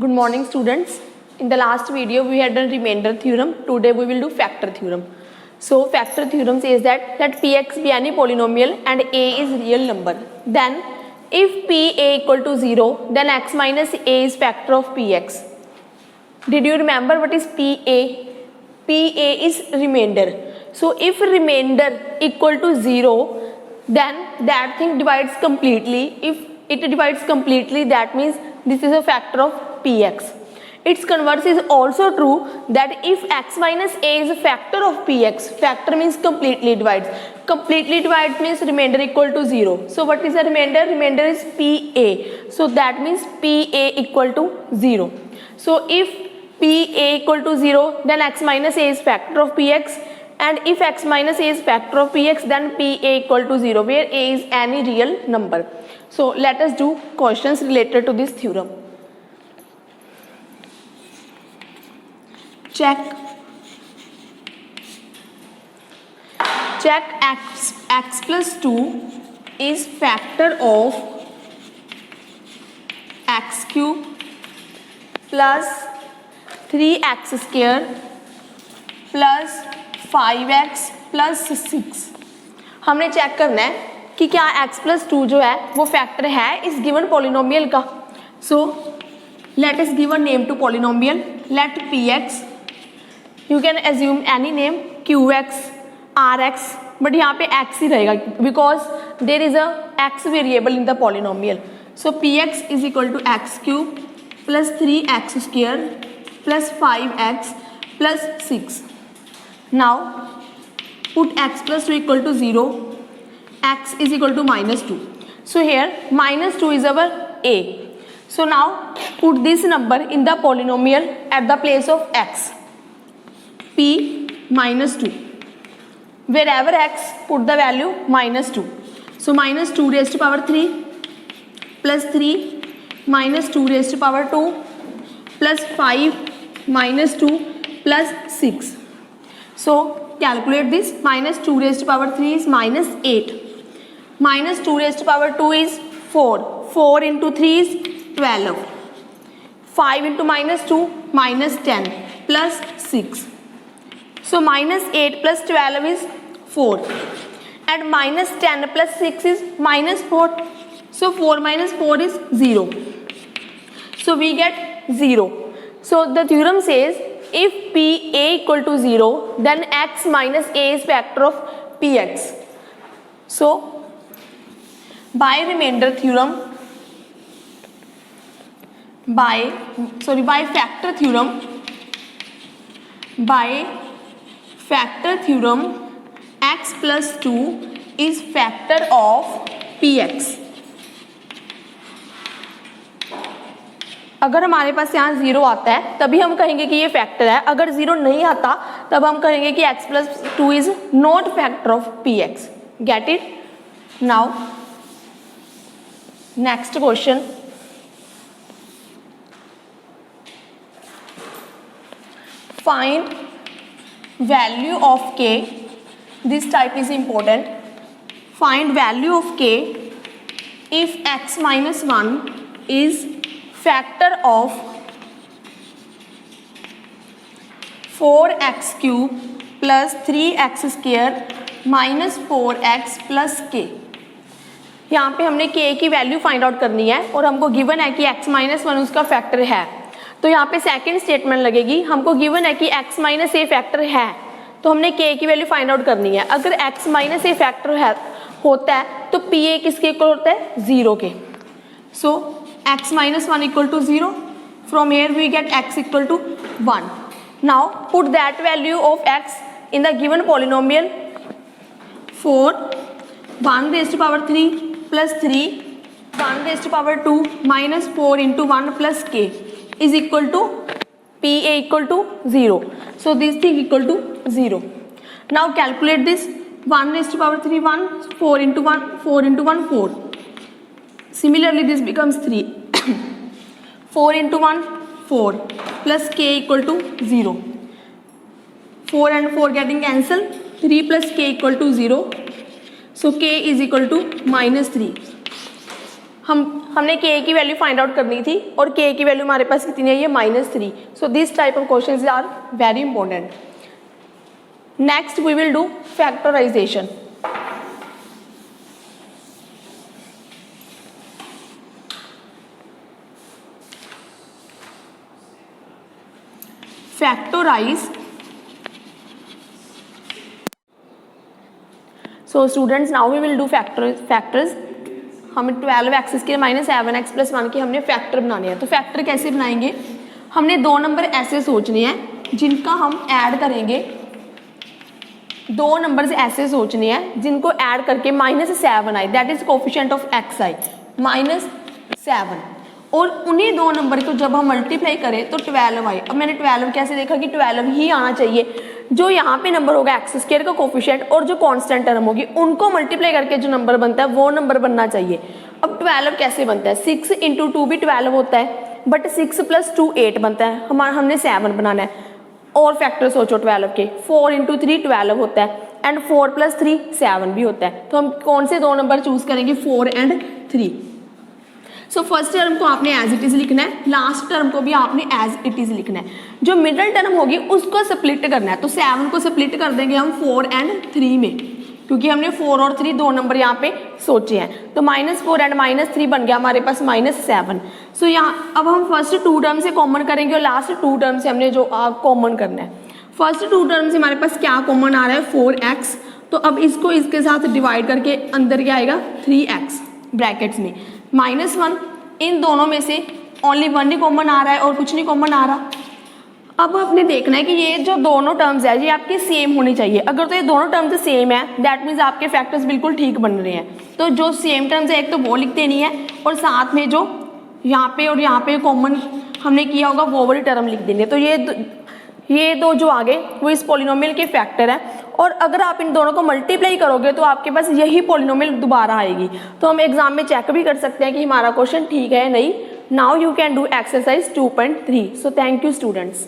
Good morning, students. In the last video we had done remainder theorem. Today we will do factor theorem. So factor theorem says that let px be any polynomial and a is real number. Then if pa equal to 0, then x minus a is factor of px. Did you remember what is pa? Pa is remainder. So if remainder equal to 0, then that thing divides completely. If it divides completely, that means this is a factor of px. Its converse is also true that if x minus a is a factor of px, factor means completely divides. Completely divides means remainder equal to 0. So what is the remainder? Remainder is pa. So that means pa equal to 0. So if pa equal to 0, then x minus a is factor of px. And if x minus a is factor of px, then pa equal to 0, where a is any real number. So let us do questions related to this theorem. Check x plus 2 is factor of x cube plus 3x square plus 5x plus 6. हमने check करना है कि क्या x plus 2 जो है वो factor है इस गिवन पॉलिनोमियल का. So let us give a name to polynomial. Let px, you can assume any name, qx, rx, but यहाँ पे x ही रहेगा because there is a x variable in the polynomial. So px is equal to x cube plus 3x square plus 5x plus 6. Now put x plus 2 equal to 0, x is equal to minus 2. So here minus 2 is our a. So now put this number in the polynomial at the place of x. P minus 2. Wherever x, put the value minus 2. So minus 2 raised to power 3 plus 3 minus 2 raised to power 2 plus 5 minus 2 plus 6. So calculate this. Minus 2 raised to power 3 is minus 8. Minus 2 raised to power 2 is 4. 4 into 3 is 12. 5 into minus 2, minus 10 plus 6. So minus 8 plus 12 is 4. And minus 10 plus 6 is minus 4. So 4 minus 4 is 0. So we get 0. So the theorem says if pa equal to 0, then x minus a is factor of px. So by remainder theorem, by factor theorem, x plus 2 is factor of px. अगर हमारे पास यहाँ 0 आता है तभी हम कहेंगे कि ये फैक्टर है. अगर 0 नहीं आता तब हम कहेंगे कि x plus 2 is not factor of px. Get it? Now next question. Find value of k. This type is important. Find value of k if x minus 1 is factor of 4x cube plus 3x square minus 4x plus k. यहाँ पे हमने k की value find out करनी है और हमको given है कि x माइनस 1 उसका फैक्टर है. तो यहाँ पे सेकेंड स्टेटमेंट लगेगी. हमको गिवन है कि x माइनस ए फैक्टर है तो हमने k की वैल्यू फाइंड आउट करनी है. अगर x माइनस ए फैक्टर है होता है तो pa किसके इक्वल होता है? 0 के. सो x minus 1 equal to 0. From here we get x equal to 1. Now put that value of x in the given polynomial. 4 1 raised to power 3 plus 3 1 raised to power 2 minus 4 into 1 plus k is equal to pa equal to 0. So this thing equal to 0. Now calculate this. 1 raised to power 3 1, 4 into 1 4 into 1 4. Similarly this becomes 3. 4 into 1 4 plus k equal to 0. 4 and 4 getting cancelled. 3 plus k equal to 0. So k is equal to minus 3. हम हमने के की value find out करनी थी और के की value हमारे पास कितनी है, ये -3. So this type of questions are very important. Next we will do factorization. Factorize. So students, now we will do factors. हमें 12x² - 7x + 1 के हमने फैक्टर बनाने हैं. तो फैक्टर कैसे बनाएंगे, हमने दो नंबर ऐसे सोचने हैं जिनका हम ऐड करेंगे, दो नंबर्स ऐसे सोचने हैं जिनको ऐड करके -7 आए, that is coefficient of x आई -7, और उन्हीं दो नंबर को जब हम मल्टीप्लाई करें तो 12 आए. अब मैंने 12 कैसे देखा कि 12 ही आना चाहिए. जो यहाँ पे नंबर होगा x² का कोफिशिएंट और जो कांस्टेंट टर्म होगी उनको मल्टीप्लाई करके जो नंबर बनता है वो नंबर बनना चाहिए. अब 12 कैसे बनता है, 6 × 2 भी 12 होता है, बट 6 + 2 8 बनता है. हमने 7 बनाना है. और फैक्टर सोचो 12 के, 4 × 3 12 होता है, एंड 4 + 3 7 भी होता है. तो हम कौन से दो नंबर चूज करेंगे, 4 और 3. सो फर्स्ट टर्म को आपने एज इट इज लिखना है, लास्ट टर्म को भी आपने एज इट इज लिखना है. जो मिडिल टर्म होगी उसको स्प्लिट करना है. तो 7 को स्प्लिट कर देंगे हम 4 और 3 में, क्योंकि हमने 4 और 3 दो नंबर यहाँ पे सोचे हैं. तो -4 और -3 बन गया हमारे पास -7. सो यहाँ अब हम फर्स्ट 2 टर्म से कॉमन करेंगे और लास्ट 2 टर्म से हमने जो कॉमन करना है. फर्स्ट 2 टर्म से हमारे पास क्या कॉमन आ रहा है, 4x. तो अब इसको इसके साथ डिवाइड करके अंदर क्या आएगा, 3x ब्रैकेट्स में -1. इन दोनों में से ओनली 1 ही कॉमन आ रहा है और कुछ नहीं कॉमन आ रहा. अब आपने देखना है कि ये जो दोनों टर्म्स है ये आपके सेम होनी चाहिए. अगर तो ये दोनों टर्म्स सेम है दैट मीन्स आपके फैक्टर्स बिल्कुल ठीक बन रहे हैं. तो जो सेम टर्म्स है एक तो वो लिख देनी है, और साथ में जो यहाँ पे और यहाँ पे कॉमन हमने किया होगा वो वाली टर्म लिख देनी है. तो ये दो जो आगे वो इस पॉलिनोमियल के फैक्टर है. और अगर आप इन दोनों को मल्टीप्लाई करोगे तो आपके पास यही पॉलिनोमियल दोबारा आएगी. तो हम एग्जाम में चेक भी कर सकते हैं कि हमारा क्वेश्चन ठीक है या नहीं. Now you can do exercise 2.3. So thank you students.